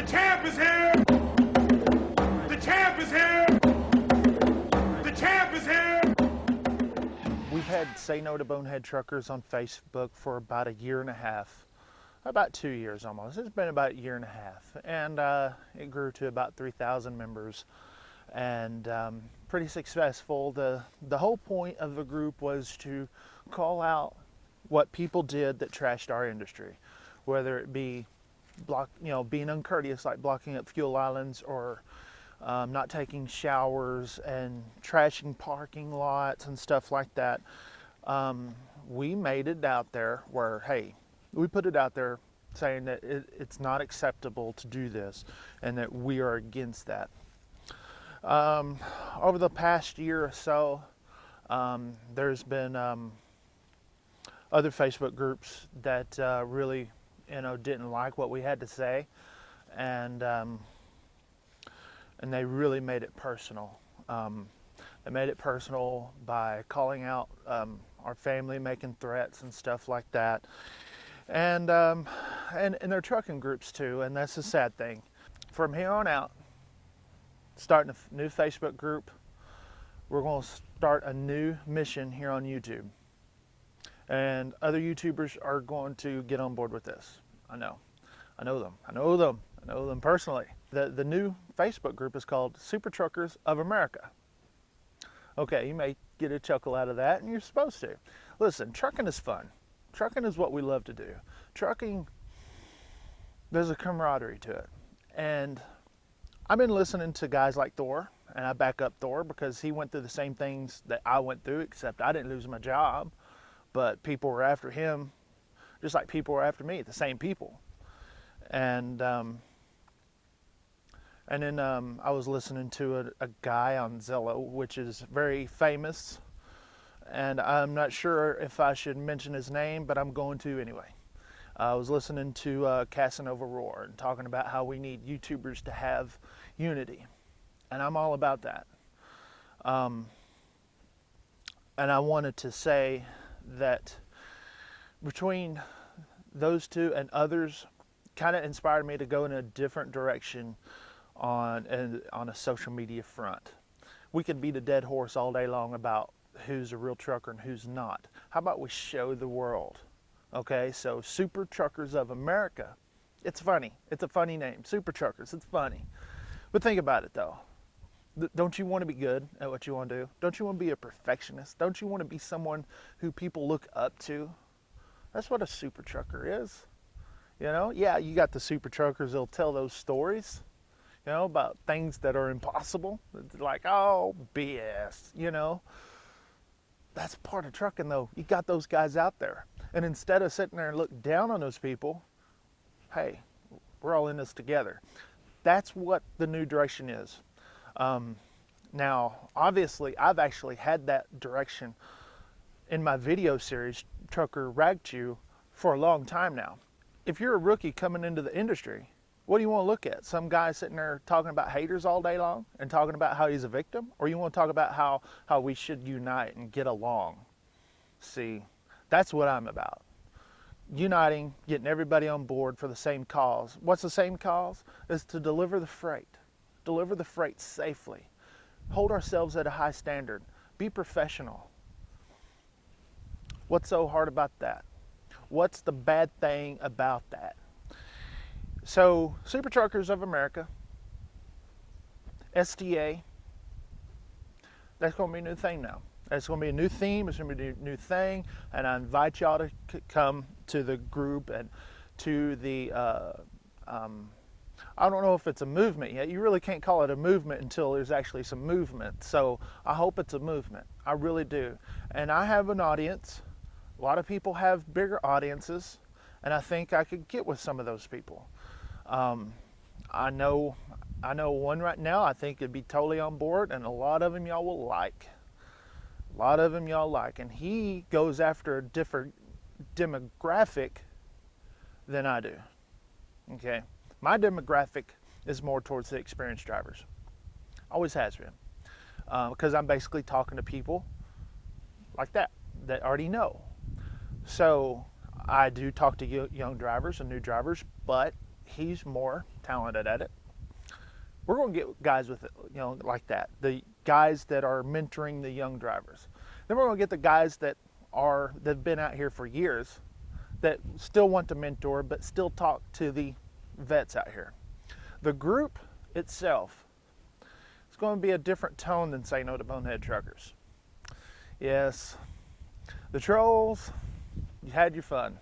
champ is here! The champ is here! The champ is here! We've had Say No to Bonehead Truckers on Facebook for about a year and a half. About 2 years almost. It's been about a year and a half. And it grew to about 3,000 members. And pretty successful. The whole point of the group was to call out what people did that trashed our industry. Whether it be being uncourteous, like blocking up fuel islands, or not taking showers and trashing parking lots and stuff like that. We made it out there where, hey, we put it out there saying that it's not acceptable to do this and that we are against that. Over the past year or so, there's been other Facebook groups that really, didn't like what we had to say, and they really made it personal. They made it personal by calling out our family, making threats and stuff like that, and their trucking groups too. And that's a sad thing. From here on out, starting a new Facebook group, we're going to start a new mission here on YouTube. And other YouTubers are going to get on board with this. I know them personally. The new Facebook group is called Super Truckers of America. Okay, you may get a chuckle out of that, and you're supposed to. Listen, trucking is fun. Trucking is what we love to do. Trucking, there's a camaraderie to it. And I've been listening to guys like Thor, and I back up Thor because he went through the same things that I went through, except I didn't lose my job. But people were after him, just like people were after me, the same people. And then I was listening to a guy on Zillow, which is very famous. And I'm not sure if I should mention his name, but I'm going to anyway. I was listening to Casanova Roar and talking about how we need YouTubers to have unity. And I'm all about that. And I wanted to say that between those two and others kind of inspired me to go in a different direction on a social media front. We could beat a dead horse all day long about who's a real trucker and who's not. How about we show the world? Okay, so Super Truckers of America. It's funny. It's a funny name. Super Truckers. It's funny. But think about it though. Don't you want to be good at what you want to do? Don't you want to be a perfectionist? Don't you want to be someone who people look up to? That's what a super trucker is. Yeah, you got the super truckers that'll tell those stories, about things that are impossible. It's like, oh, BS, That's part of trucking though. You got those guys out there. And instead of sitting there and look down on those people, hey, we're all in this together. That's what the new direction is. Now, obviously, I've actually had that direction in my video series, Trucker Rag Chew, for a long time now. If you're a rookie coming into the industry, what do you want to look at? Some guy sitting there talking about haters all day long and talking about how he's a victim? Or you want to talk about how we should unite and get along? See, that's what I'm about. Uniting, getting everybody on board for the same cause. What's the same cause? Is to deliver the freight. Deliver the freight safely. Hold ourselves at a high standard. Be professional. What's so hard about that? What's the bad thing about that? So, Super Truckers of America, STA, that's going to be a new thing now. It's going to be a new theme. It's going to be a new thing. And I invite y'all to come to the group and to the, I don't know if it's a movement yet. You really can't call it a movement until there's actually some movement. So I hope it's a movement. I really do. And I have an audience. A lot of people have bigger audiences. And I think I could get with some of those people. I know one right now I think would be totally on board. And a lot of them y'all will like. A lot of them y'all like. And he goes after a different demographic than I do. Okay? My demographic is more towards the experienced drivers. Always has been. Because I'm basically talking to people like that already know. So I do talk to young drivers and new drivers, but he's more talented at it. We're going to get guys with it, like that. The guys that are mentoring the young drivers. Then we're going to get the guys that've been out here for years, that still want to mentor, but still talk to the vets out here. The group itself is going to be a different tone than Say No to Bonehead Truckers. Yes, the trolls, you had your fun.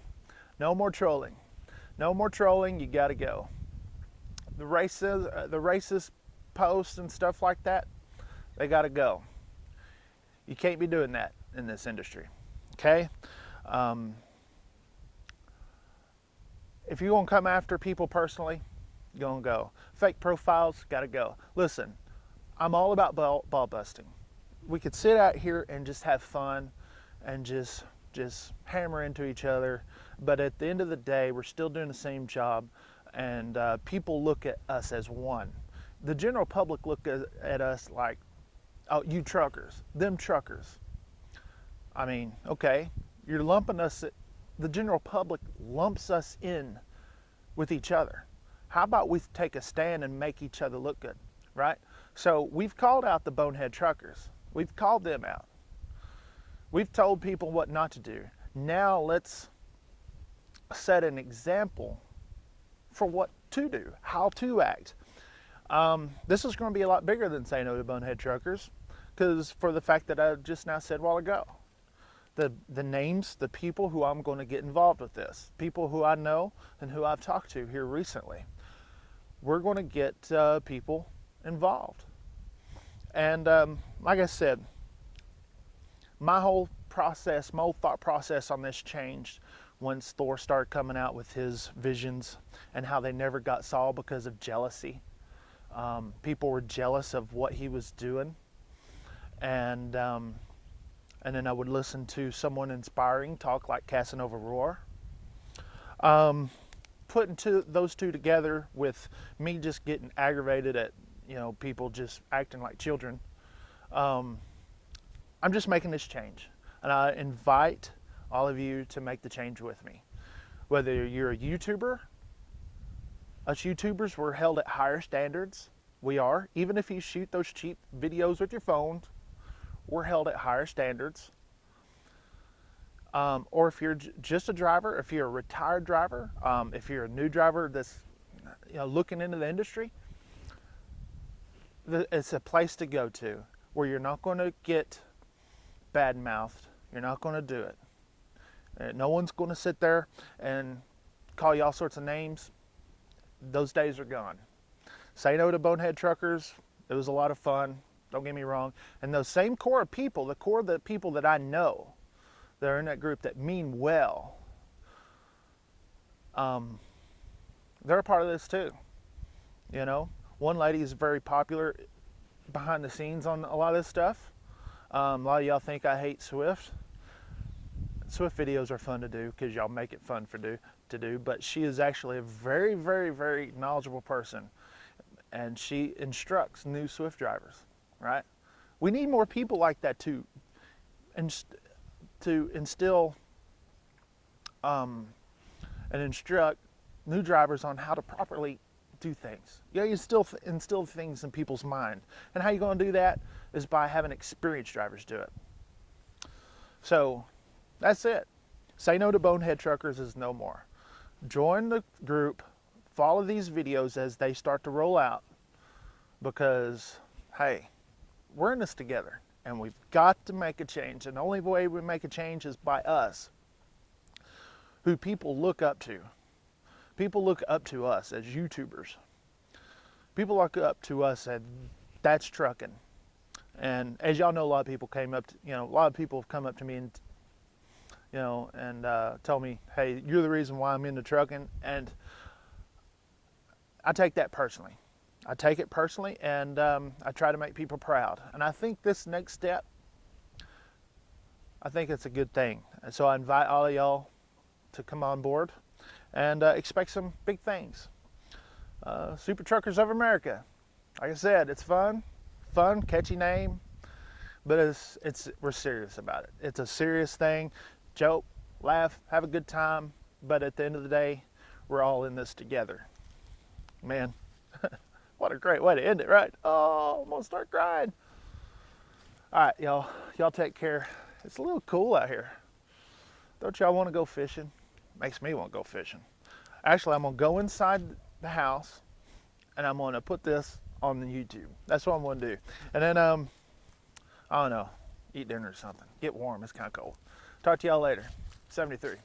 No more trolling. No more trolling, you gotta go. The racist posts and stuff like that, they gotta go. You can't be doing that in this industry, okay? If you're gonna come after people personally, you're gonna go. Fake profiles, gotta go. Listen, I'm all about ball busting. We could sit out here and just have fun and just hammer into each other, but at the end of the day, we're still doing the same job, and people look at us as one. The general public look at us like, oh, you truckers, them truckers. I mean, okay, you're lumping us, the general public lumps us in with each other. How about we take a stand and make each other look good, right? So we've called out the Bonehead Truckers. We've called them out. We've told people what not to do. Now let's set an example for what to do, how to act. This is going to be a lot bigger than Say No to Bonehead Truckers, because for the fact that I just now said a while ago, the names, the people who I'm going to get involved with this, people who I know and who I've talked to here recently. We're going to get people involved. And like I said, my whole process, my whole thought process on this changed once Thor started coming out with his visions and how they never got solved because of jealousy. People were jealous of what he was doing. And then I would listen to someone inspiring talk like Casanova Roar. Putting those two together with me just getting aggravated at people just acting like children. I'm just making this change, and I invite all of you to make the change with me. Whether you're a YouTuber, us YouTubers, we're held at higher standards. We are. Even if you shoot those cheap videos with your phone, we're held at higher standards. Or if you're just a driver, if you're a retired driver, if you're a new driver that's looking into the industry, it's a place to go to where you're not going to get bad-mouthed. You're not going to do it. No one's going to sit there and call you all sorts of names. Those days are gone. Say No to Bonehead Truckers. It was a lot of fun. Don't get me wrong. And those same core of people, the core of the people that I know that are in that group that mean well, they're a part of this too. One lady is very popular behind the scenes on a lot of this stuff. A lot of y'all think I hate Swift. Swift videos are fun to do because y'all make it fun to do, but she is actually a very, very, very knowledgeable person, and she instructs new Swift drivers, right? We need more people like that to instill and instruct new drivers on how to properly do things. You still instill things in people's mind, and how you're going to do that is by having experienced drivers do it. So that's it. Say No to Bonehead Truckers is no more. Join the group, follow these videos as they start to roll out, because hey, we're in this together and we've got to make a change, and the only way we make a change is by us, who people look up to. People look up to us as YouTubers. People look up to us and that's trucking. And as y'all know, a lot of people have come up to me and tell me, hey, you're the reason why I'm into trucking. And I take that personally. I take it personally, and I try to make people proud. And I think this next step, I think it's a good thing. And so I invite all of y'all to come on board and expect some big things. Super Truckers of America. Like I said, it's fun, catchy name, but we're serious about it. It's a serious thing. Joke, laugh, have a good time, but at the end of the day, we're all in this together. Man, what a great way to end it, right? Oh, I'm gonna start crying. All right, y'all take care. It's a little cool out here. Don't y'all want to go fishing? Makes me want to go fishing. Actually, I'm gonna go inside the house and I'm gonna put this on the YouTube. That's what I'm gonna do. And then I don't know, eat dinner or something. Get warm. It's kind of cold. Talk to y'all later. 73.